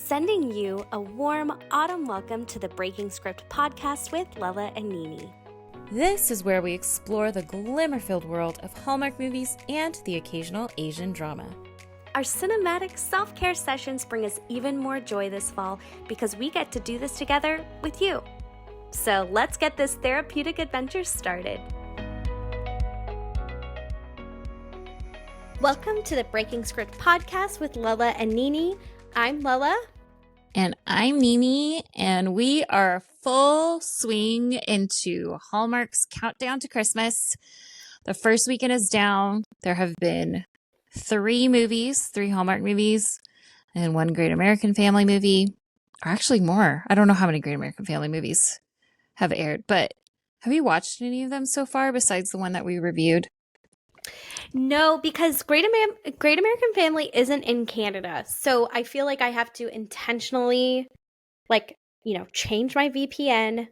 sending you a warm autumn welcome to the Breaking Script podcast with Lala and Nini. This is where we explore the glamour-filled world of Hallmark movies and the occasional Asian drama. Our cinematic self-care sessions bring us even more joy this fall because we get to do this together with you. So let's get this therapeutic adventure started. Welcome to the Breaking Script podcast with Lala and Nini. I'm Lala. And I'm Nini, and we are full swing into Hallmark's countdown to Christmas. The first weekend is down. There have been three Hallmark movies, and one Great American Family movie, or actually more. I don't know how many Great American Family movies have aired, but have you watched any of them so far besides the one that we reviewed? No, because Great American Family isn't in Canada. So I feel like I have to intentionally, change my VPN.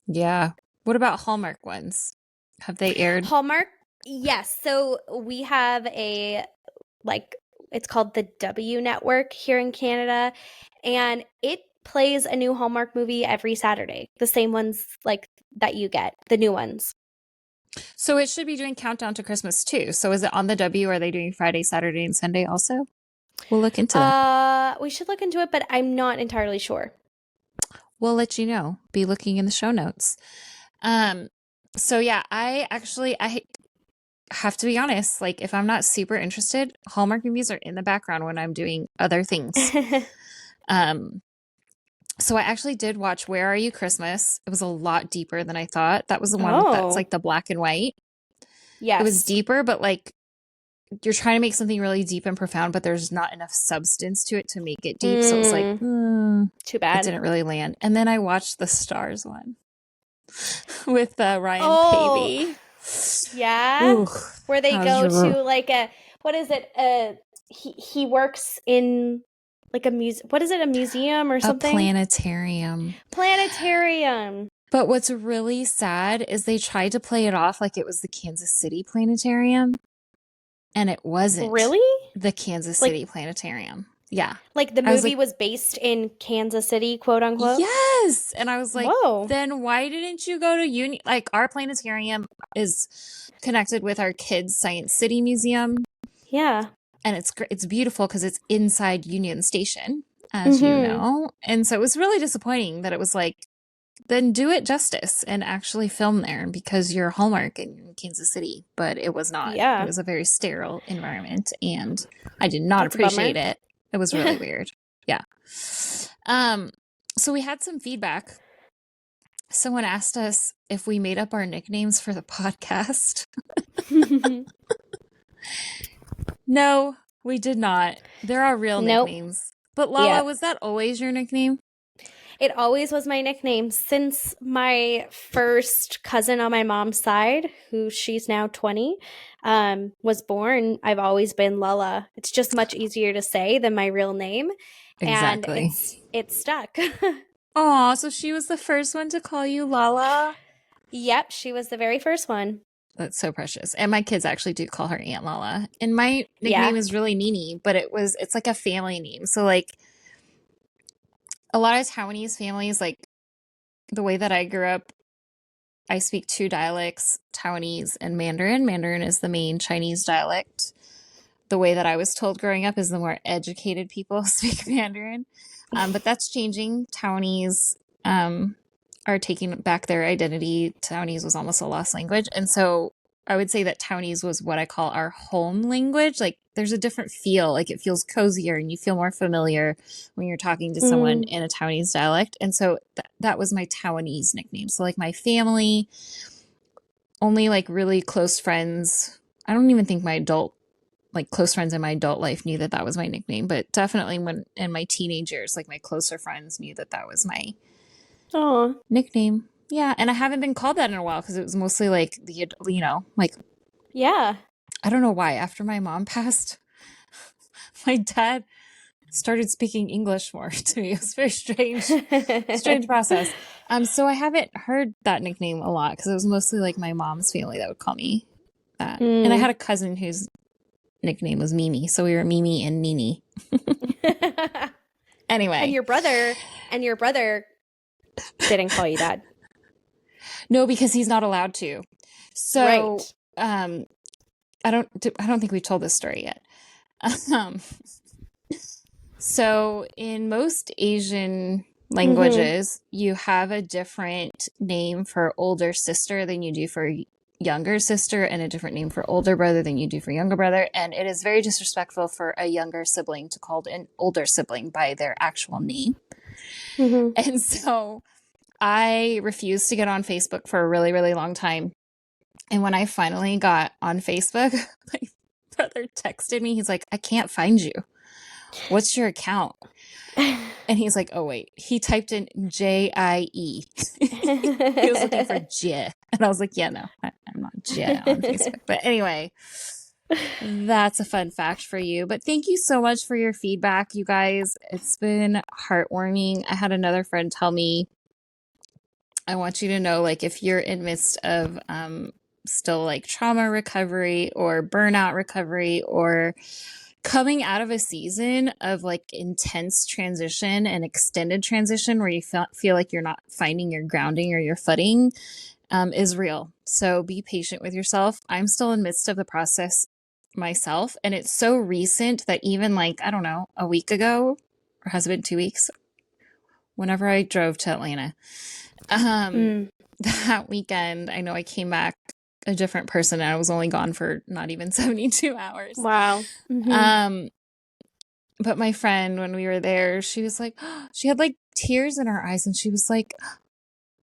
Yeah. What about Hallmark ones? Have they aired? Hallmark? Yes. So we have it's called the W Network here in Canada. And it plays a new Hallmark movie every Saturday. The same ones that you get, the new ones. So it should be doing Countdown to Christmas too. So is it on the W? Are they doing Friday, Saturday, and Sunday also? We'll look into that. We should look into it, but I'm not entirely sure. We'll let you know. Be looking in the show notes. So yeah, I have to be honest. Like, if I'm not super interested, Hallmark movies are in the background when I'm doing other things. So I actually did watch Where Are You Christmas. It was a lot deeper than I thought. That was the one that's like the black and white. Yes. It was deeper, but like you're trying to make something really deep and profound, but there's not enough substance to it to make it deep. So it was like, too bad. It didn't really land. And then I watched the Stars one with Ryan Paevey. Yeah. Ooh, where they go to what is it? He works in a museum. What is it? A museum or something? A planetarium. But what's really sad is they tried to play it off like it was the Kansas City Planetarium, and it wasn't. Really? The Kansas City Planetarium. Yeah. Like the movie was based in Kansas City, quote unquote? Yes. And I was like, whoa. Then why didn't you go to Union? Like, our planetarium is connected with our kids' Science City Museum. Yeah. And it's beautiful because it's inside Union Station, as you know. And so it was really disappointing that it was like, then do it justice and actually film there because you're Hallmark in Kansas City. But it was not. Yeah. It was a very sterile environment, and I did not appreciate it. It was really weird. Yeah. So we had some feedback. Someone asked us if we made up our nicknames for the podcast. No, we did not. There are real nicknames. But Lala, was that always your nickname? It always was my nickname since my first cousin on my mom's side, who she's now 20, was born. I've always been Lala. It's just much easier to say than my real name. Exactly. And it's stuck. Aw, so she was the first one to call you Lala? Yep, she was the very first one. That's so precious. And my kids actually do call her Aunt Lala. And my nickname is really Nini, but it's like a family name. So like a lot of Taiwanese families, like the way that I grew up, I speak two dialects, Taiwanese and Mandarin. Mandarin is the main Chinese dialect. The way that I was told growing up is the more educated people speak Mandarin. But that's changing. Taiwanese are taking back their identity. Taiwanese was almost a lost language. And so I would say that Taiwanese was what I call our home language. Like there's a different feel, like it feels cozier and you feel more familiar when you're talking to someone in a Taiwanese dialect. And so that was my Taiwanese nickname. So like my family, only like really close friends. I don't even think my close friends in my adult life knew that was my nickname, but definitely when in my teenage years, like my closer friends knew that was my nickname. Yeah. And I haven't been called that in a while because it was mostly like yeah. I don't know why. After my mom passed, my dad started speaking English more to me. It was very strange process. So I haven't heard that nickname a lot because it was mostly like my mom's family that would call me that. And I had a cousin whose nickname was Mimi. So we were Mimi and Nini. Anyway. And your brother didn't call you dad. No, because he's not allowed to. So, right. I don't think we've told this story yet. So in most Asian languages, you have a different name for older sister than you do for younger sister, and a different name for older brother than you do for younger brother. And it is very disrespectful for a younger sibling to call an older sibling by their actual name. And so I refused to get on Facebook for a really, really long time. And when I finally got on Facebook, my brother texted me. He's like, I can't find you. What's your account? And he's like, oh, wait. He typed in J-I-E. He was looking for J. And I was like, yeah, no, I'm not J on Facebook. But anyway, that's a fun fact for you. But thank you so much for your feedback, you guys. It's been heartwarming. I had another friend tell me, I want you to know, like, if you're in midst of still like trauma recovery or burnout recovery or coming out of a season of like intense transition and extended transition where you feel like you're not finding your grounding or your footing, is real. So be patient with yourself. I'm still in midst of the process myself. And it's so recent that even like, I don't know, a week ago, or has it been 2 weeks? Whenever I drove to Atlanta, that weekend, I know I came back a different person and I was only gone for not even 72 hours. Wow. But my friend, when we were there, she was like, she had like tears in her eyes and she was like,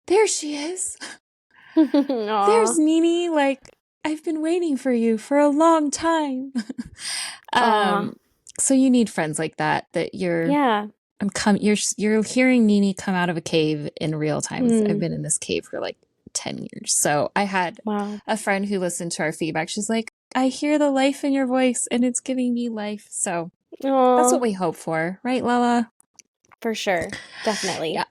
there she is. There's Nini. Like, I've been waiting for you for a long time. So you need friends like that you're you're hearing Nini come out of a cave in real time. I've been in this cave for like 10 years. So I had a friend who listened to our feedback. She's like, I hear the life in your voice and it's giving me life. So that's what we hope for. Right, Lala? For sure. Definitely. Yeah.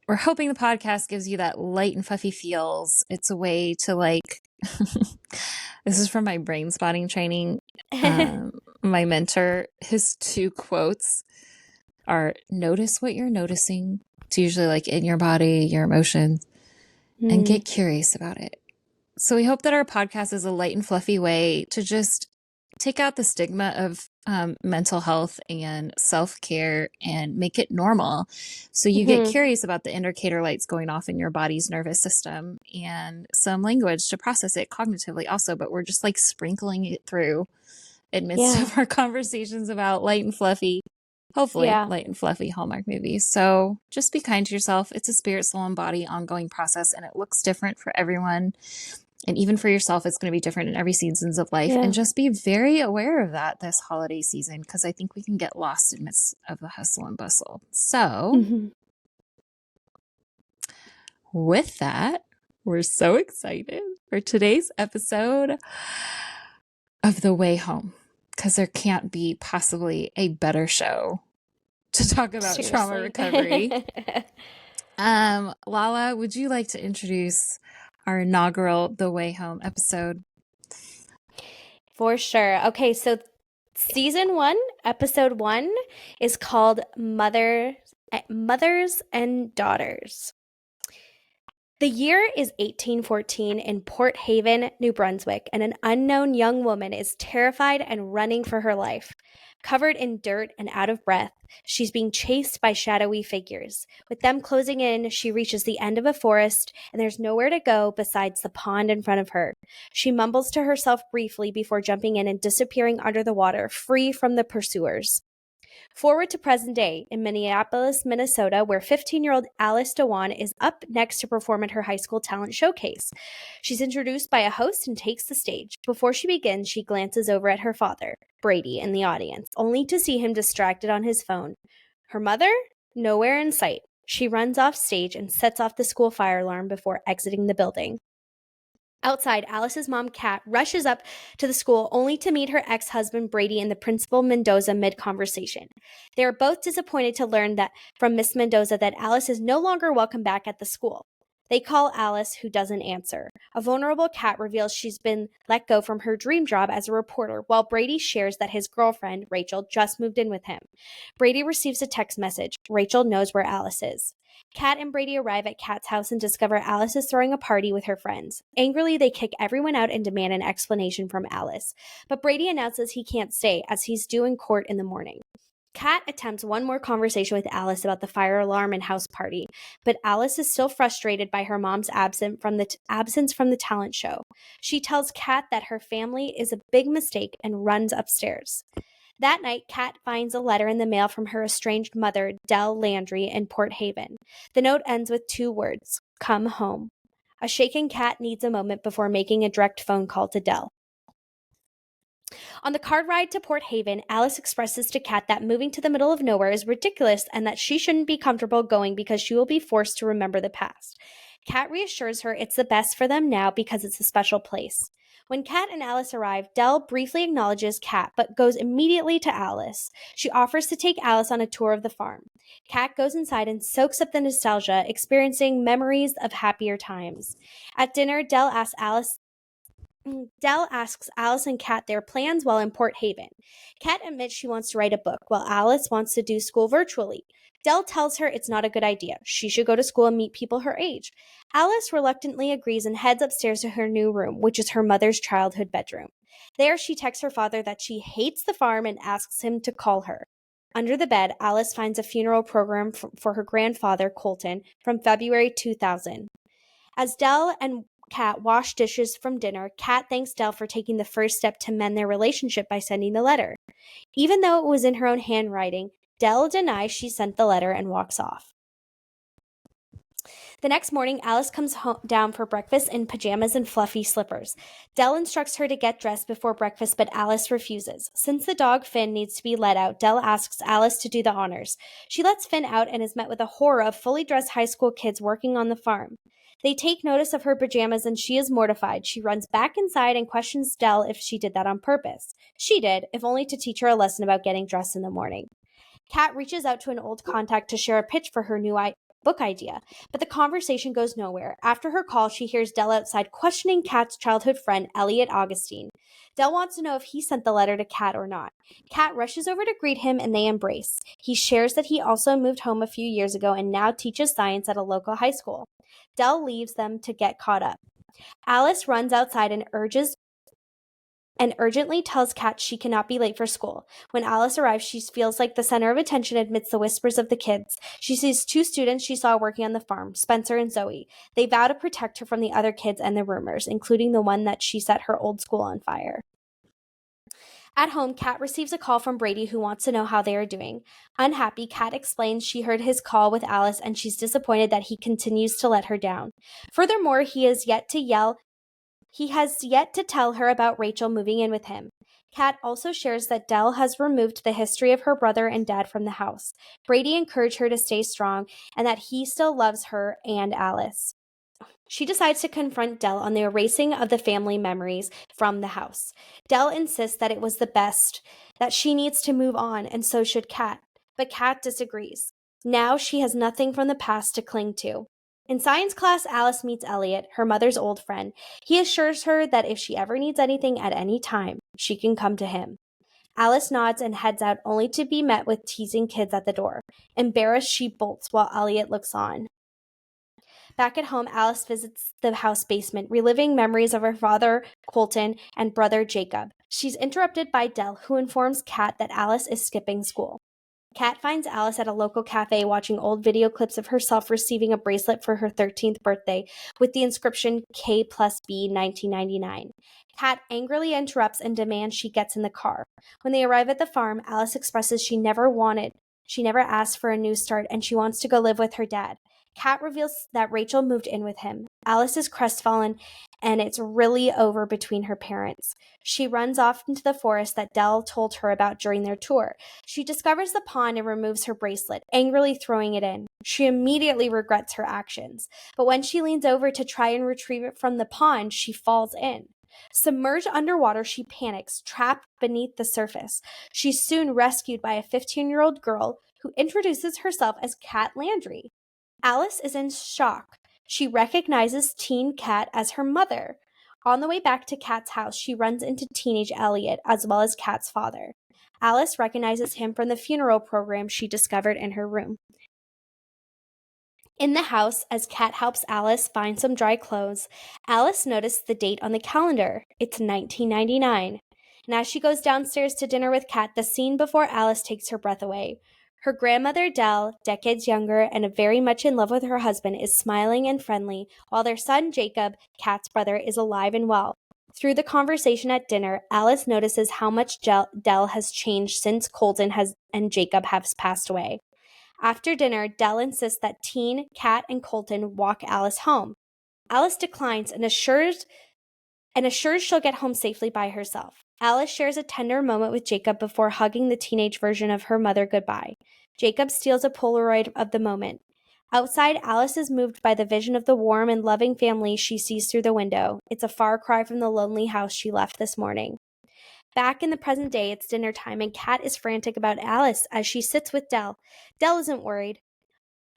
We're hoping the podcast gives you that light and fluffy feels. It's a way to like, this is from my brain spotting training. My mentor, his 2 quotes are notice what you're noticing. It's usually like in your body, your emotions, and get curious about it. So we hope that our podcast is a light and fluffy way to just take out the stigma of mental health and self-care and make it normal. So you get curious about the indicator lights going off in your body's nervous system and some language to process it cognitively also, but we're just like sprinkling it through in midst of our conversations about light and fluffy, hopefully light and fluffy Hallmark movies. So just be kind to yourself. It's a spirit, soul, and body ongoing process, and it looks different for everyone. And even for yourself, it's going to be different in every seasons of life. And just be very aware of that this holiday season, because I think we can get lost in midst of the hustle and bustle. So with that, we're so excited for today's episode of The Way Home, because there can't be possibly a better show to talk about trauma recovery. Lala, would you like to introduce our inaugural The Way Home episode? For sure. Okay, so season 1, episode 1 is called Mothers and Daughters. The year is 1814 in Port Haven, New Brunswick, and an unknown young woman is terrified and running for her life. Covered in dirt and out of breath, she's being chased by shadowy figures. With them closing in, she reaches the end of a forest, and there's nowhere to go besides the pond in front of her. She mumbles to herself briefly before jumping in and disappearing under the water, free from the pursuers. Forward to present day in Minneapolis, Minnesota, where 15-year-old Alice Dewan is up next to perform at her high school talent showcase. She's introduced by a host and takes the stage. Before she begins, she glances over at her father, Brady, in the audience, only to see him distracted on his phone. Her mother? Nowhere in sight. She runs off stage and sets off the school fire alarm before exiting the building. Outside, Alice's mom, Kat, rushes up to the school only to meet her ex-husband, Brady, and the principal, Mendoza, mid-conversation. They are both disappointed to learn that from Miss Mendoza that Alice is no longer welcome back at the school. They call Alice, who doesn't answer. A vulnerable Kat reveals she's been let go from her dream job as a reporter, while Brady shares that his girlfriend, Rachel, just moved in with him. Brady receives a text message. Rachel knows where Alice is. Kat and Brady arrive at Kat's house and discover Alice is throwing a party with her friends. Angrily, they kick everyone out and demand an explanation from Alice. But Brady announces he can't stay, as he's due in court in the morning. Kat attempts one more conversation with Alice about the fire alarm and house party, but Alice is still frustrated by her mom's absence from the talent show. She tells Kat that her family is a big mistake and runs upstairs. That night, Kat finds a letter in the mail from her estranged mother, Dell Landry, in Port Haven. The note ends with 2 words, "Come home." A shaken Kat needs a moment before making a direct phone call to Dell. On the car ride to Port Haven, Alice expresses to Kat that moving to the middle of nowhere is ridiculous and that she shouldn't be comfortable going because she will be forced to remember the past. Kat reassures her it's the best for them now because it's a special place. When Kat and Alice arrive, Dell briefly acknowledges Kat but goes immediately to Alice. She offers to take Alice on a tour of the farm. Kat goes inside and soaks up the nostalgia, experiencing memories of happier times. At dinner, Dell asks Alice and Kat their plans while in Port Haven. Kat admits she wants to write a book, while Alice wants to do school virtually. Dell tells her it's not a good idea. She should go to school and meet people her age. Alice reluctantly agrees and heads upstairs to her new room, which is her mother's childhood bedroom. There, she texts her father that she hates the farm and asks him to call her. Under the bed, Alice finds a funeral program for her grandfather, Colton, from February 2000. As Dell and Kat wash dishes from dinner, Kat thanks Dell for taking the first step to mend their relationship by sending the letter. Even though it was in her own handwriting, Dell denies she sent the letter and walks off. The next morning, Alice comes down for breakfast in pajamas and fluffy slippers. Dell instructs her to get dressed before breakfast, but Alice refuses. Since the dog Finn needs to be let out, Dell asks Alice to do the honors. She lets Finn out and is met with a horror of fully dressed high school kids working on the farm. They take notice of her pajamas and she is mortified. She runs back inside and questions Dell if she did that on purpose. She did, if only to teach her a lesson about getting dressed in the morning. Kat reaches out to an old contact to share a pitch for her new book idea, but the conversation goes nowhere. After her call, she hears Dell outside questioning Kat's childhood friend, Elliot Augustine. Dell wants to know if he sent the letter to Kat or not. Kat rushes over to greet him and they embrace. He shares that he also moved home a few years ago and now teaches science at a local high school. Dell leaves them to get caught up. Alice runs outside and urgently tells Kat she cannot be late for school. When Alice arrives, she feels like the center of attention amidst the whispers of the kids. She sees 2 students she saw working on the farm, Spencer and Zoe. They vow to protect her from the other kids and the rumors, including the one that she set her old school on fire. At home, Kat receives a call from Brady who wants to know how they are doing. Unhappy, Kat explains she heard his call with Alice and she's disappointed that he continues to let her down. Furthermore, he has yet to tell her about Rachel moving in with him. Kat also shares that Dell has removed the history of her brother and dad from the house. Brady encouraged her to stay strong and that he still loves her and Alice. She decides to confront Dell on the erasing of the family memories from the house. Dell insists that it was the best, that she needs to move on, and so should Kat. But Kat disagrees. Now she has nothing from the past to cling to. In science class, Alice meets Elliot, her mother's old friend. He assures her that if she ever needs anything at any time, she can come to him. Alice nods and heads out only to be met with teasing kids at the door. Embarrassed, she bolts while Elliot looks on. Back at home, Alice visits the house basement, reliving memories of her father, Colton, and brother, Jacob. She's interrupted by Dell, who informs Kat that Alice is skipping school. Kat finds Alice at a local cafe watching old video clips of herself receiving a bracelet for her 13th birthday with the inscription K plus B 1999. Kat angrily interrupts and demands she gets in the car. When they arrive at the farm, Alice expresses she never asked for a new start and she wants to go live with her dad. Kat reveals that Rachel moved in with him. Alice is crestfallen, and it's really over between her parents. She runs off into the forest that Dell told her about during their tour. She discovers the pond and removes her bracelet, angrily throwing it in. She immediately regrets her actions, but when she leans over to try and retrieve it from the pond, she falls in. Submerged underwater, she panics, trapped beneath the surface. She's soon rescued by a 15-year-old girl who introduces herself as Kat Landry. Alice is in shock. She recognizes teen Kat as her mother. On the way back to Kat's house, she runs into teenage Elliot as well as Kat's father. Alice recognizes him from the funeral program she discovered in her room. In the house, as Kat helps Alice find some dry clothes, Alice noticed the date on the calendar. It's 1999. And as she goes downstairs to dinner with Kat, the scene before Alice takes her breath away. Her grandmother, Dell, decades younger and very much in love with her husband, is smiling and friendly, while their son, Jacob, Kat's brother, is alive and well. Through the conversation at dinner, Alice notices how much Dell has changed since Colton and Jacob have passed away. After dinner, Dell insists that teen, Kat, and Colton walk Alice home. Alice declines and assures she'll get home safely by herself. Alice shares a tender moment with Jacob before hugging the teenage version of her mother goodbye. Jacob steals a Polaroid of the moment. Outside, Alice is moved by the vision of the warm and loving family she sees through the window. It's a far cry from the lonely house she left this morning. Back in the present day, it's dinner time, and Kat is frantic about Alice as she sits with Dell. Dell isn't worried.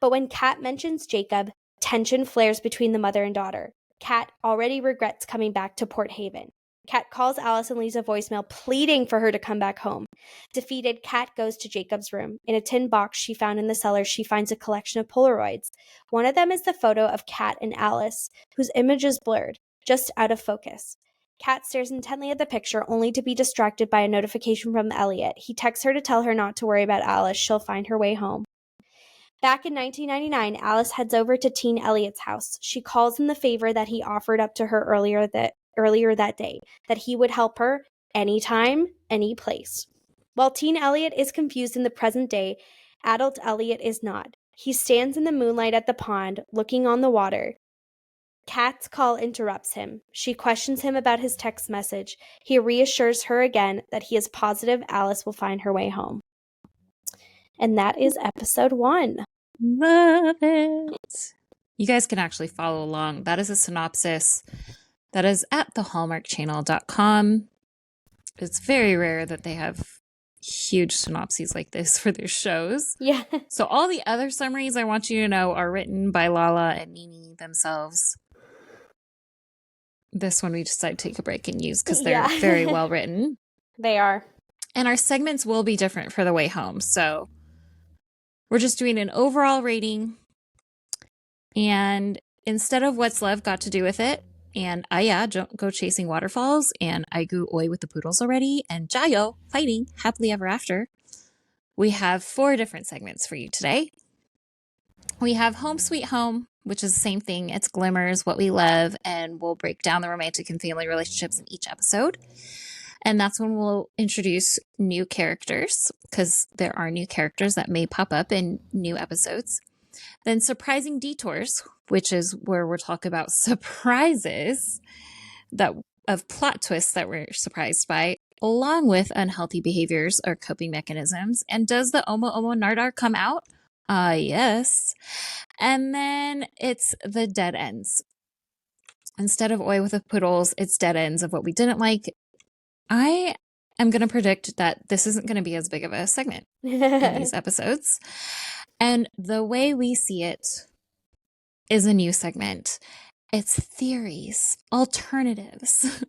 But when Kat mentions Jacob, tension flares between the mother and daughter. Kat already regrets coming back to Port Haven. Kat calls Alice and leaves a voicemail pleading for her to come back home. Defeated, Kat goes to Jacob's room. In a tin box she found in the cellar, she finds a collection of Polaroids. One of them is the photo of Kat and Alice, whose image is blurred, just out of focus. Kat stares intently at the picture, only to be distracted by a notification from Elliot. He texts her to tell her not to worry about Alice. She'll find her way home. Back in 1999, Alice heads over to teen Elliot's house. She calls him the favor that he offered up to her earlier that day, that he would help her anytime, any place. While teen Elliot is confused in the present day, adult Elliot is not. He stands in the moonlight at the pond, looking on the water. Kat's call interrupts him. She questions him about his text message. He reassures her again that he is positive Alice will find her way home. And that is episode 1. Love it. You guys can actually follow along. That is a synopsis that is at thehallmarkchannel.com. It's very rare that they have huge synopses like this for their shows. Yeah. So all the other summaries I want you to know are written by Lala and Nini themselves. This one we decided to take a break and use because they're very well written. They are. And our segments will be different for the way home. So we're just doing an overall rating. And instead of what's love got to do with it, and don't go chasing waterfalls, and I grew oi with the poodles already, and Jayo fighting happily ever after, we have 4 different segments for you today. We have Home Sweet Home, which is the same thing. It's glimmers, what we love, and we'll break down the romantic and family relationships in each episode. And that's when we'll introduce new characters, because there are new characters that may pop up in new episodes. Then Surprising Detours, which is where we'll talk about surprises of plot twists that we're surprised by, along with unhealthy behaviors or coping mechanisms. And does the Omo Omo Nardar come out? Yes. And then it's the dead ends. Instead of oi with the poodles, it's dead ends of what we didn't like. I am going to predict that this isn't going to be as big of a segment in these episodes. And the way we see it is a new segment. It's theories, alternatives.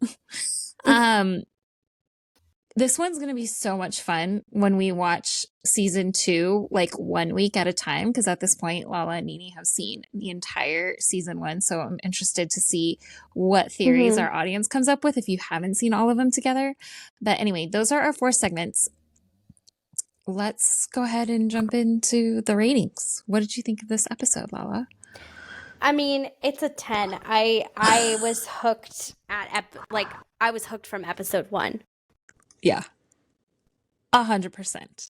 This one's going to be so much fun when we watch season 2, like 1 week at a time, because at this point, Lala and Nini have seen the entire season 1. So I'm interested to see what theories our audience comes up with if you haven't seen all of them together. But anyway, those are our 4 segments. Let's go ahead and jump into the ratings. What did you think of this episode, Lala? I mean, it's a 10. I was hooked I was hooked from episode 1. Yeah. 100%.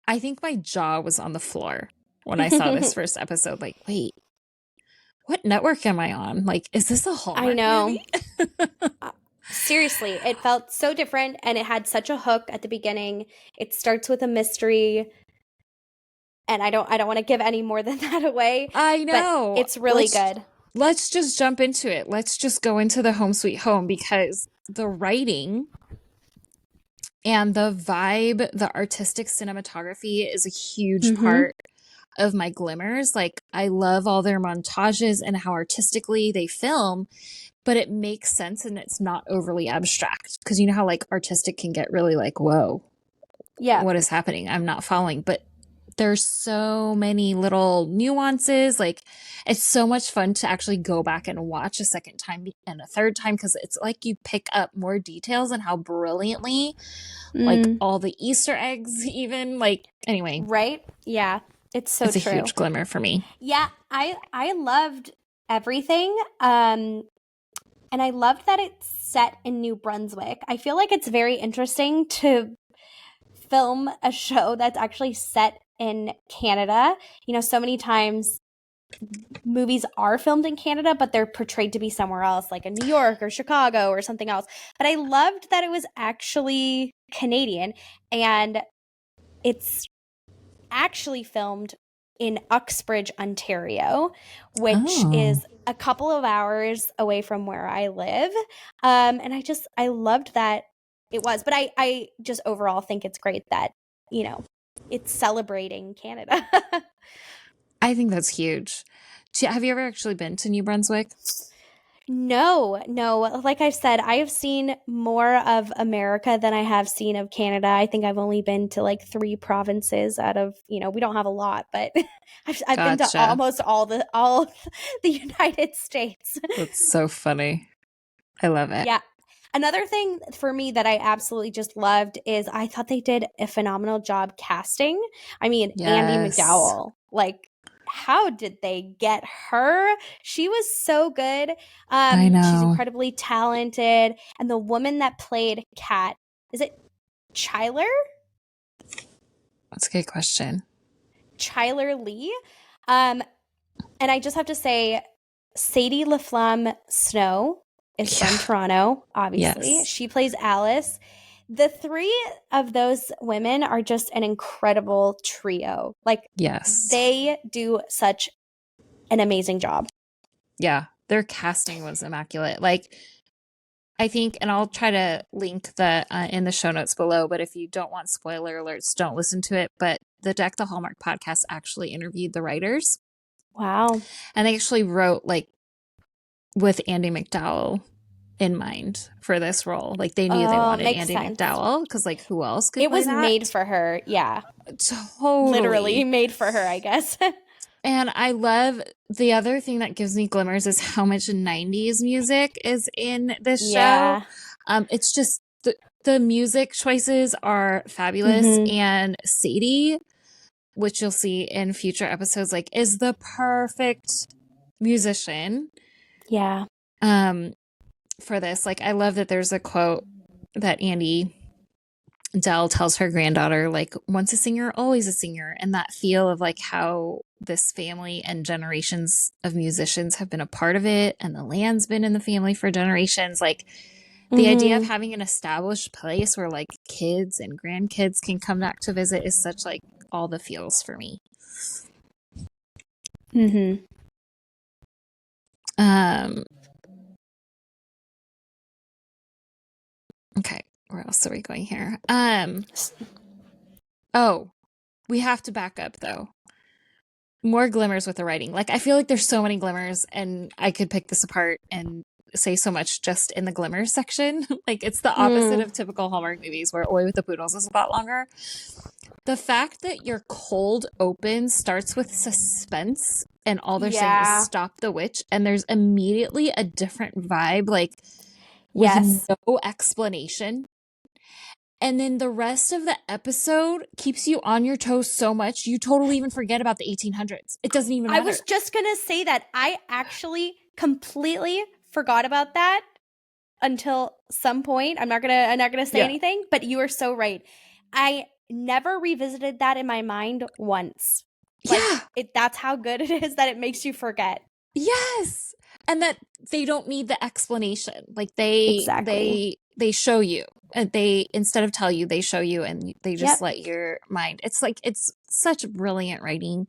I think my jaw was on the floor when I saw this first episode. Like, wait, what network am I on? Like, is this a Hallmark I know. movie? Seriously, it felt so different, and it had such a hook at the beginning. It starts with a mystery, and I don't want to give any more than that away. I know. But it's really good. Let's just jump into it. Let's just go into the Home Sweet Home, because the writing and the vibe, the artistic cinematography is a huge part of my glimmers. Like, I love all their montages and how artistically they film, but it makes sense and it's not overly abstract. Because you know how like artistic can get really like, whoa, what is happening? I'm not following. But there's so many little nuances. Like, it's so much fun to actually go back and watch a second time and a third time, because it's like you pick up more details and how brilliantly like all the Easter eggs, even like, anyway. Right? Yeah. It's so It's true. a huge glimmer for me. Yeah, I loved everything. And I loved that it's set in New Brunswick. I feel like it's very interesting to film a show that's actually set in Canada. You know, so many times movies are filmed in Canada, but they're portrayed to be somewhere else, like in New York or Chicago or something else. But I loved that it was actually Canadian, and it's actually filmed in Uxbridge, Ontario, which is a couple of hours away from where I live. And I loved that it was. But I just overall think it's great that, you know, it's celebrating Canada. I think that's huge. Have you ever actually been to New Brunswick? No. Like I've said, I have seen more of America than I have seen of Canada. I think I've only been to like 3 provinces out of, you know, we don't have a lot, but I've been to almost all the United States. That's so funny. I love it. Yeah. Another thing for me that I absolutely just loved is I thought they did a phenomenal job casting. I mean, Andie MacDowell, like, how did they get her? She was so good. I know. She's incredibly talented. And the woman that played Kat, is it Chyler? That's a good question. Chyler Leigh. And I just have to say, Sadie Laflamme-Snow is from Toronto, obviously. Yes. She plays Alice. The 3 of those women are just an incredible trio. Like, yes, they do such an amazing job. Yeah, their casting was immaculate. Like, I think, and I'll try to link the in the show notes below, but if you don't want spoiler alerts, don't listen to it. But the Deck the Hallmark podcast actually interviewed the writers. Wow. And they actually wrote, like, with Andie MacDowell in mind for this role. Like, they knew they wanted Andie MacDowell, because, like, who else could play that? Made for her. Yeah. Totally. Literally made for her, I guess. And I love, the other thing that gives me glimmers is how much 90s music is in this show. It's just, the music choices are fabulous. And Sadie, which you'll see in future episodes, like, is the perfect musician. Yeah. For this. Like, I love that there's a quote that Andie Dell tells her granddaughter, like, once a singer, always a singer. And that feel of like how this family and generations of musicians have been a part of it, and the land's been in the family for generations. Like, the idea of having an established place where like kids and grandkids can come back to visit is such like all the feels for me. Okay, where else are we going here? Oh, we have to back up though. More glimmers with the writing. Like, I feel like there's so many glimmers, and I could pick this apart and say so much just in the glimmers section. Like, it's the opposite of typical Hallmark movies where Away with the Poodles is a lot longer. The fact that your cold open starts with suspense and all they're saying is stop the witch, and there's immediately a different vibe, like, with no explanation. And then the rest of the episode keeps you on your toes so much, you totally even forget about the 1800s. It doesn't even matter. I was just going to say that. I actually completely forgot about that until some point. I'm not gonna say anything, but you are so right. I never revisited that in my mind once. Like, that's how good it is that it makes you forget. Yes. And that they don't need the explanation. Like, they show you, and they, instead of tell you, they show you, and they just let your mind. It's like, it's such brilliant writing.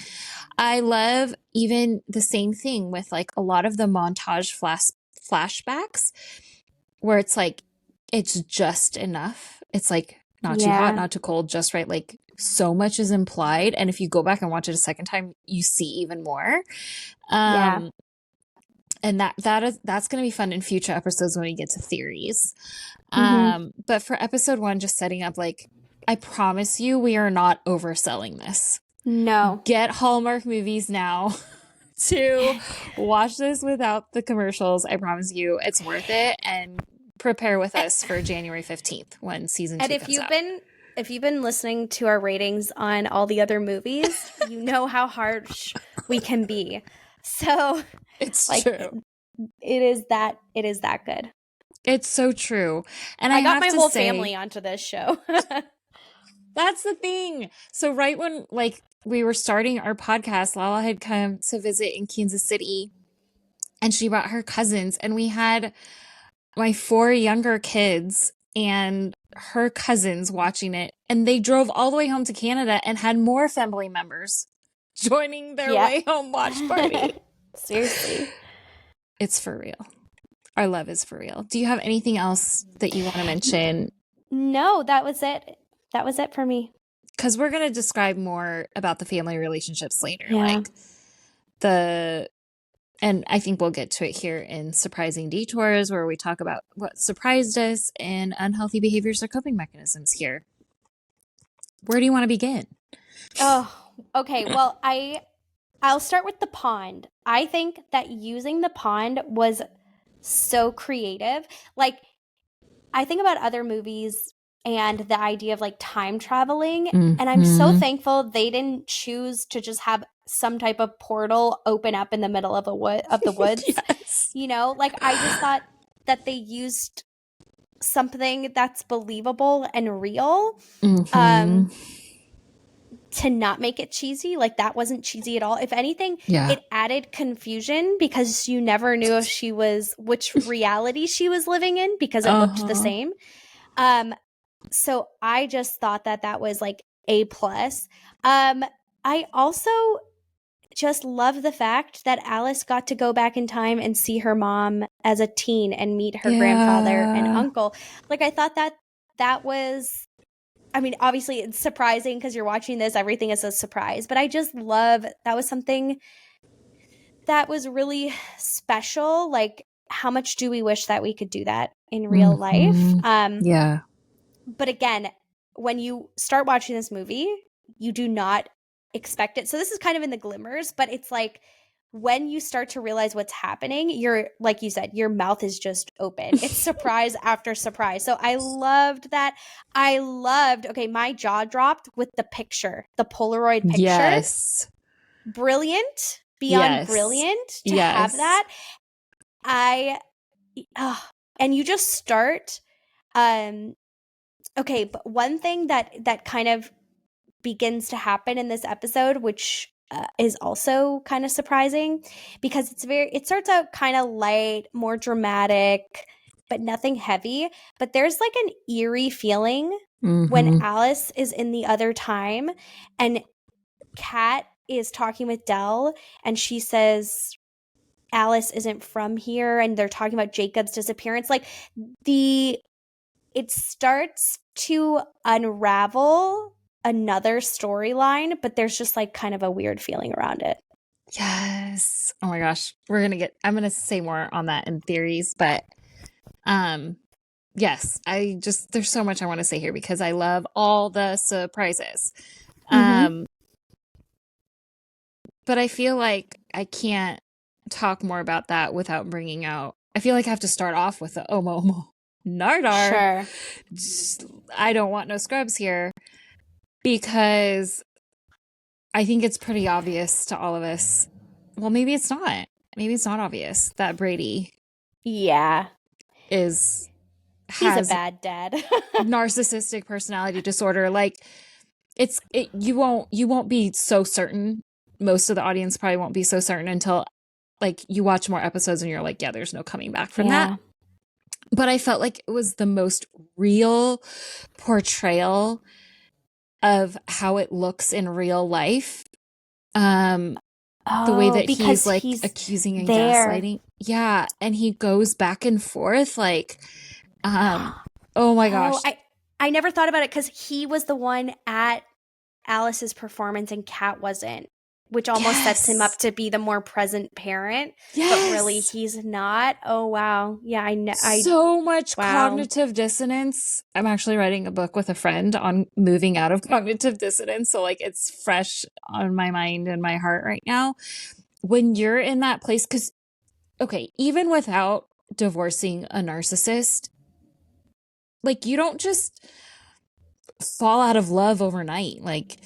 I love even the same thing with like a lot of the montage flashbacks where it's like, it's just enough. It's like not too hot, not too cold, just right. Like so much is implied. And if you go back and watch it a second time, you see even more. And that's going to be fun in future episodes when we get to theories. But for episode 1, just setting up, like, I promise you, we are not overselling this. No. Get Hallmark movies now to watch this without the commercials. I promise you it's worth it. And prepare with us for January 15th when season 2 comes out. If you've been listening to our ratings on all the other movies, you know how harsh we can be. So it's like true. It is that good. It's so true. And I got my whole family onto this show. That's the thing. So right when like we were starting our podcast, Lala had come to visit in Kansas City and she brought her cousins, and we had my 4 younger kids and her cousins watching it, and they drove all the way home to Canada and had more family members joining their way home watch party. Seriously. It's for real. Our love is for real. Do you have anything else that you want to mention? No, that was it. That was it for me. Because we're going to describe more about the family relationships later. And I think we'll get to it here in Surprising Detours, where we talk about what surprised us and unhealthy behaviors or coping mechanisms here. Where do you want to begin? Oh, okay. Well, I'll start with the pond. I think that using the pond was so creative. Like, I think about other movies and the idea of like time traveling, and I'm so thankful they didn't choose to just have some type of portal open up in the middle of the woods. Yes. You know, like I just thought that they used something that's believable and real to not make it cheesy. Like that wasn't cheesy at all. If anything, it added confusion because you never knew if which reality she was living in because it looked the same. So I just thought that was like A+. I also just love the fact that Alice got to go back in time and see her mom as a teen and meet her grandfather and uncle. Like I thought that was, I mean, obviously it's surprising because you're watching this, everything is a surprise, but I just love, that was something that was really special. Like how much do we wish that we could do that in real life? But again, when you start watching this movie, you do not expect it. So this is kind of in the glimmers, but it's like when you start to realize what's happening, you're, like you said, your mouth is just open. It's surprise after surprise. So I loved that. Okay, my jaw dropped with the picture, the Polaroid picture. Yes. Brilliant, beyond brilliant to have that. And you just start, okay, but one thing that kind of begins to happen in this episode, which is also kind of surprising because it starts out kind of light, more dramatic, but nothing heavy. But there's like an eerie feeling when Alice is in the other time and Kat is talking with Dell and she says Alice isn't from here and they're talking about Jacob's disappearance. Like it starts to unravel another storyline, but there's just like kind of a weird feeling around it. Yes. Oh my gosh. I'm going to say more on that in theories, but yes, there's so much I want to say here because I love all the surprises. But I feel like I can't talk more about that without bringing out, I feel like I have to start off with the Omo Omo Nardar. Sure. I don't want no scrubs here. Because I think it's pretty obvious to all of us. Well, maybe it's not. Maybe it's not obvious that Brady he's a bad dad. narcissistic personality disorder. Like you won't be so certain. Most of the audience probably won't be so certain until like you watch more episodes and you're like, yeah, there's no coming back from that. But I felt like it was the most real portrayal of how it looks in real life. The way that he's like accusing and gaslighting. Yeah. And he goes back and forth like, oh my gosh. I never thought about it because he was the one at Alice's performance and Kat wasn't, which almost sets him up to be the more present parent. But really, Yes. he's not. Oh, wow. Yeah, I know. So much Wow. cognitive dissonance. I'm actually writing a book with a friend on moving out of cognitive dissonance. So, like, it's fresh on my mind and my heart right now. When you're in that place, because, okay, even without divorcing a narcissist, like, you don't just fall out of love overnight. Like,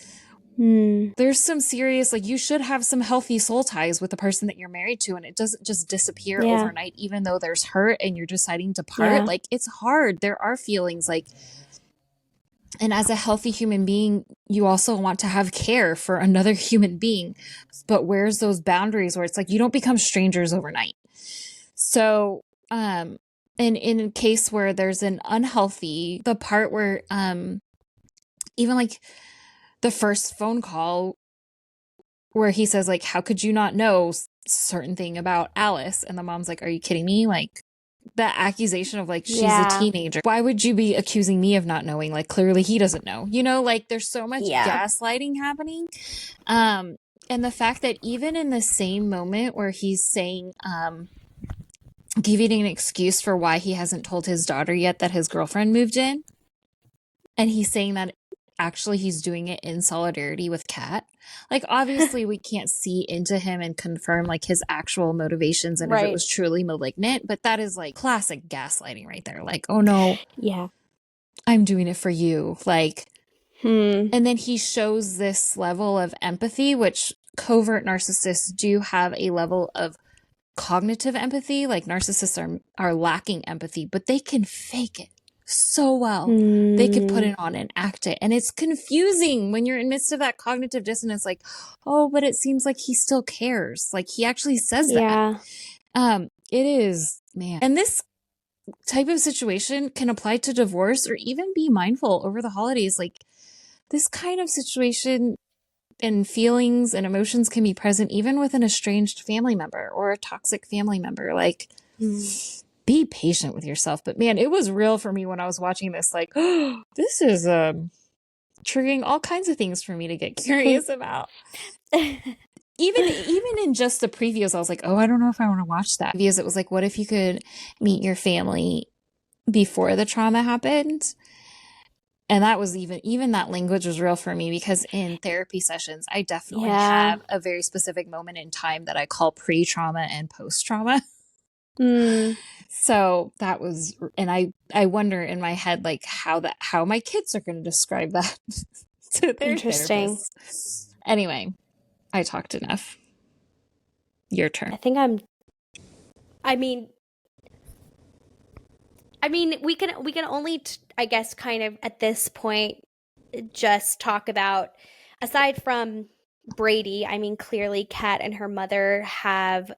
there's some serious, like, you should have some healthy soul ties with the person that you're married to, and it doesn't just disappear overnight, even though there's hurt and you're deciding to part. Yeah. Like, it's hard. There are feelings, like, and as a healthy human being, you also want to have care for another human being. But where's those boundaries where it's like you don't become strangers overnight? So, and in a case where there's an unhealthy, the part where, even like the first phone call where he says, like, how could you not know certain thing about Alice? And the mom's like, are you kidding me? Like, that accusation of, like, she's a teenager. Why would you be accusing me of not knowing? Like, clearly he doesn't know. You know, like, there's so much gaslighting happening. And the fact that even in the same moment where he's saying, giving an excuse for why he hasn't told his daughter yet that his girlfriend moved in, and he's saying that actually he's doing it in solidarity with Kat. Like, obviously we can't see into him and confirm, like, his actual motivations and if it was truly malignant, but that is, like, classic gaslighting right there. Like, oh no, I'm doing it for you. Like, and then he shows this level of empathy, which covert narcissists do have a level of cognitive empathy. Like, narcissists are lacking empathy, but they can fake it so well. They could put it on and act it. And it's confusing when you're in the midst of that cognitive dissonance, like, oh, but it seems like he still cares. Like, he actually says that. It is, man. And this type of situation can apply to divorce or even be mindful over the holidays. Like, this kind of situation and feelings and emotions can be present even with an estranged family member or a toxic family member. Like, be patient with yourself. But man, it was real for me when I was watching this. Like, oh, this is triggering all kinds of things for me to get curious about. Even in just the previews, I was like, oh, I don't know if I want to watch that. Because it was like, what if you could meet your family before the trauma happened? And that was even that language was real for me, because in therapy sessions, I definitely have a very specific moment in time that I call pre-trauma and post-trauma. So that was, and I wonder in my head, like, how my kids are going to describe that to their therapists. Anyway, I talked enough. Your turn. I mean, we can only, I guess, kind of at this point, just talk about, aside from Brady, I mean, clearly Kat and her mother have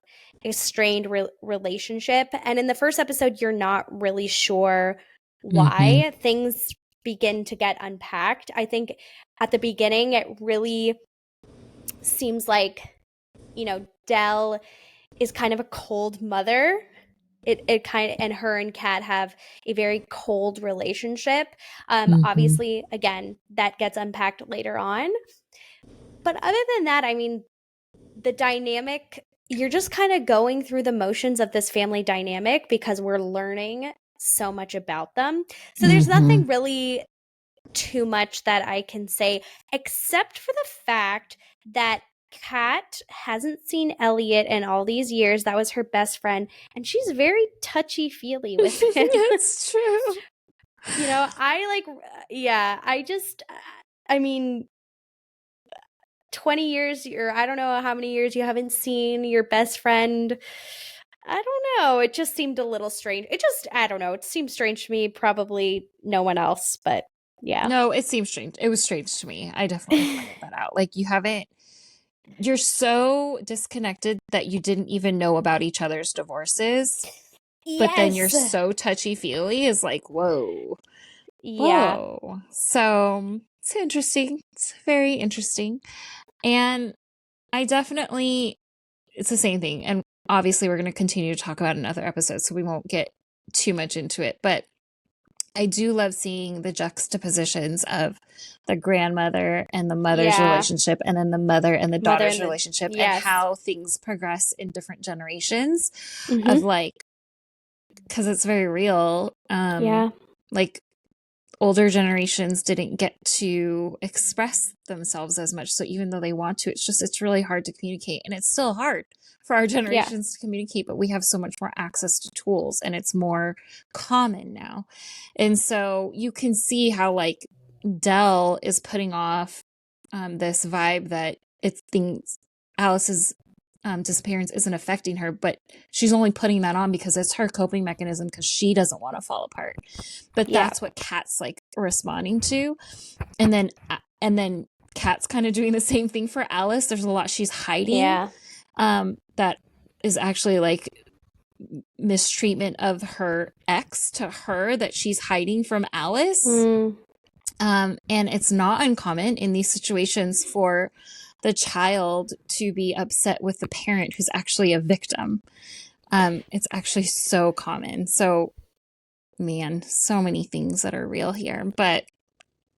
a strained relationship. And in the first episode, you're not really sure why. Things begin to get unpacked. I think at the beginning, it really seems like, Dell is kind of a cold mother. It kind of, and her and Kat have a very cold relationship. Obviously, again, that gets unpacked later on. But other than that, I mean, the dynamic, you're just kind of going through the motions of this family dynamic because we're learning so much about them. So there's nothing really too much that I can say, except for the fact that Kat hasn't seen Elliot in all these years. That was her best friend, and she's very touchy-feely with him. It's true. I mean, 20 years, or I don't know how many years you haven't seen your best friend. I don't know. It just seemed a little strange. I don't know. It seemed strange to me. Probably no one else, but yeah. No, it seems strange. It was strange to me. I definitely pointed that out. Like, you're so disconnected that you didn't even know about each other's divorces. But then you're so touchy-feely is like, whoa. Yeah. Whoa. So it's interesting. It's very interesting. And it's the same thing. And obviously we're going to continue to talk about another episode, so we won't get too much into it. But I do love seeing the juxtapositions of the grandmother and the mother's Yeah. relationship, and then the mother and the Mother daughter's and the relationship, and yes. how things progress in different generations of Mhm. like, because it's very real. Yeah. Like older generations didn't get to express themselves as much. So even though they want to, it's really hard to communicate. And it's still hard for our Yeah. generations to communicate, but we have so much more access to tools and it's more common now. And so you can see how like Dell is putting off this vibe that it thinks Alice's disappearance isn't affecting her, but she's only putting that on because it's her coping mechanism because she doesn't want to fall apart. But Yeah. that's what Kat's like responding to. And then Kat's kind of doing the same thing for Alice. There's a lot she's hiding. Yeah. That is actually like mistreatment of her ex to her that she's hiding from Alice. Mm. And it's not uncommon in these situations for the child to be upset with the parent who's actually a victim. It's actually so common. So, man, so many things that are real here, but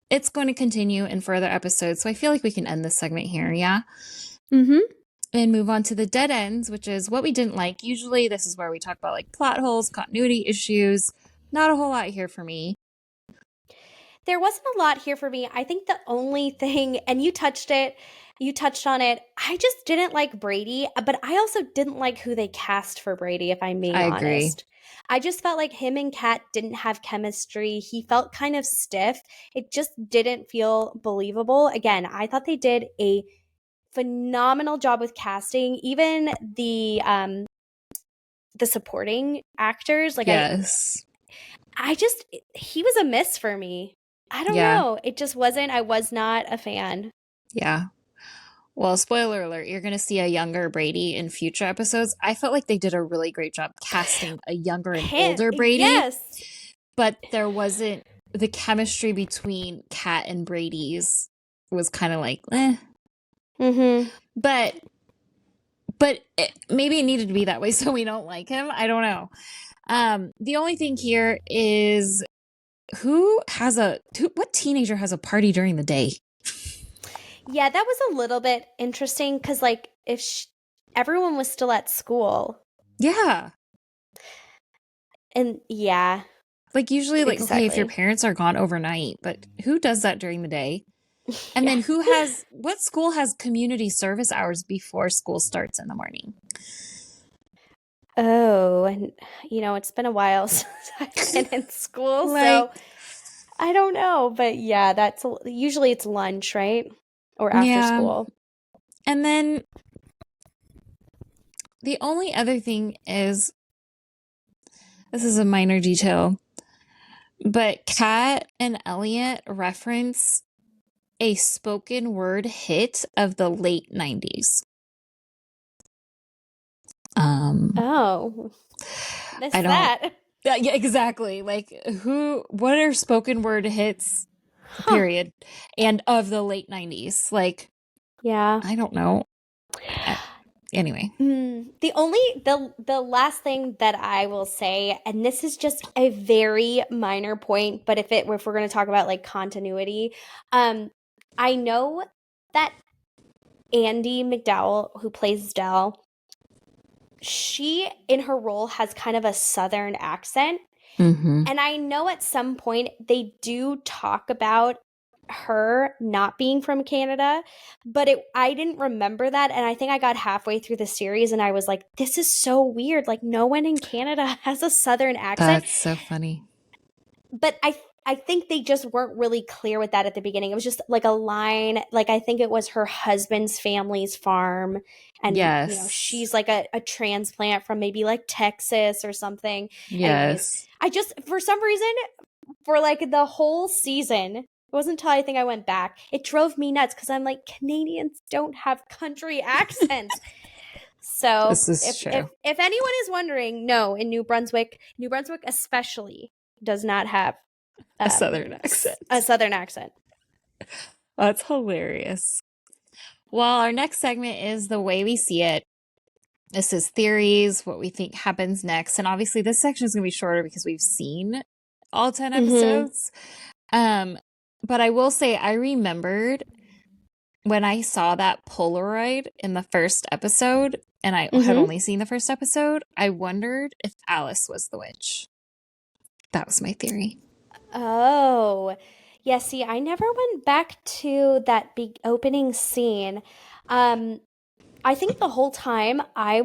it's going to continue in further episodes. So I feel like we can end this segment here. Yeah. Mhm. And move on to the dead ends, which is what we didn't like. Usually this is where we talk about like plot holes, continuity issues. Not a whole lot here for me. There wasn't a lot here for me. I think the only thing, and you touched on it, I just didn't like Brady, but I also didn't like who they cast for Brady, if I'm being I agree. honest. I just felt like him and Kat didn't have chemistry. He felt kind of stiff. It just didn't feel believable. Again, I thought they did a phenomenal job with casting. Even the supporting actors, like Yes. he was a miss for me. I don't know. It just wasn't. I was not a fan. Yeah. Well, spoiler alert, you're going to see a younger Brady in future episodes. I felt like they did a really great job casting a younger and older Brady. Yes. But there wasn't the chemistry between Kat and Brady's was kind of like, eh. Mm-hmm. But maybe it needed to be that way so we don't like him. I don't know. The only thing here is what teenager has a party during the day? Yeah, that was a little bit interesting because, like, if everyone was still at school. Yeah. And yeah. Like, usually, like, exactly. Okay, if your parents are gone overnight, but who does that during the day? And then what school has community service hours before school starts in the morning? Oh, and it's been a while since I've been in school, so I don't know. But yeah, usually it's lunch, right? Or after school. And then the only other thing is, this is a minor detail, but Kat and Elliot reference a spoken word hit of the late 90s. Oh, missed that. Yeah, exactly. Like, what are spoken word hits, period, and of the late 90s? Like, yeah. I don't know. Anyway. The last thing that I will say, and this is just a very minor point, but if we're going to talk about like continuity, I know that Andie MacDowell, who plays Dell, she in her role has kind of a Southern accent. Mm-hmm. And I know at some point they do talk about her not being from Canada, but I didn't remember that, and I think I got halfway through the series and I was like, this is so weird, like no one in Canada has a Southern accent. That's so funny. But I think they just weren't really clear with that at the beginning. It was just like a line, like I think it was her husband's family's farm, and she's like a transplant from maybe like Texas or something. Anyways, I just, for some reason, for like the whole season, it wasn't until I think I went back, it drove me nuts because I'm like, Canadians don't have country accents. So this is true. If anyone is wondering, no, in New Brunswick especially does not have a Southern accent. A Southern accent. That's hilarious. Well, our next segment is The Way We See It. This is theories, what we think happens next. And obviously this section is going to be shorter because we've seen all 10 Mm-hmm. episodes. But I will say I remembered when I saw that Polaroid in the first episode, and I had only seen the first episode, I wondered if Alice was the witch. That was my theory. Oh, yeah. See, I never went back to that big opening scene. I think the whole time I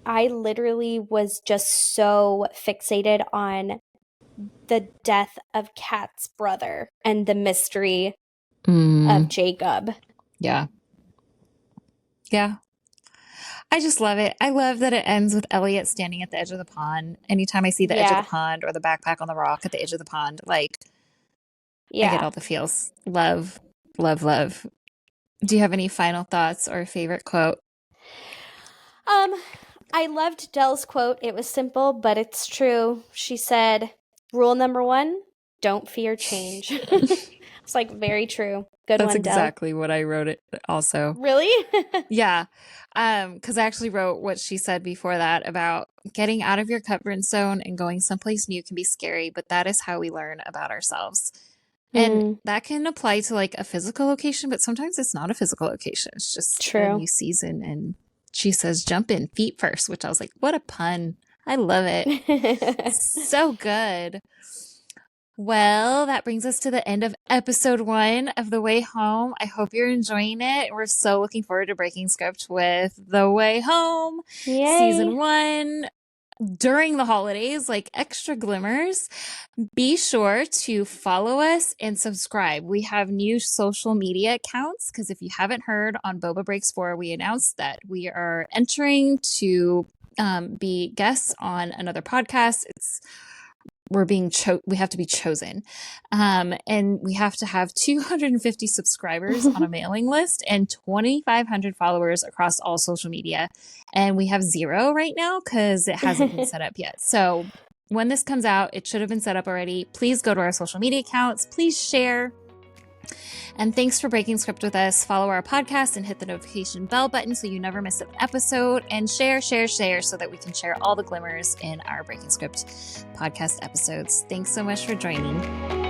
literally was just so fixated on the death of Kat's brother and the mystery of Jacob. Yeah. Yeah. I just love it. I love that it ends with Elliot standing at the edge of the pond. Anytime I see the edge of the pond or the backpack on the rock at the edge of the pond, like, I get all the feels. Love, love, love. Do you have any final thoughts or favorite quote? I loved Delle's quote. It was simple, but it's true. She said, "Rule number 1, don't fear change." It's like very true. Good That's one, Delle. exactly what I wrote it also. Really? Yeah. Because I actually wrote what she said before that about getting out of your comfort zone and going someplace new can be scary, but that is how we learn about ourselves. And that can apply to like a physical location, but sometimes it's not a physical location. It's just a new season. And she says, jump in feet first, which I was like, what a pun. I love it. So good. Well, that brings us to the end of episode 1 of The Way Home. I hope you're enjoying it. We're so looking forward to breaking script with The Way Home. Yay. Season 1 during the holidays, like extra glimmers. Be sure to follow us and subscribe. We have new social media accounts because if you haven't heard, on Boba Breaks 4, we announced that we are entering to be guests on another podcast. We have to be chosen. And we have to have 250 subscribers on a mailing list and 2,500 followers across all social media. And we have 0 right now because it hasn't been set up yet. So when this comes out, it should have been set up already. Please go to our social media accounts. Please share. And thanks for breaking script with us. Follow our podcast and hit the notification bell button so you never miss an episode. And share so that we can share all the glimmers in our Breaking Script podcast episodes. Thanks so much for joining.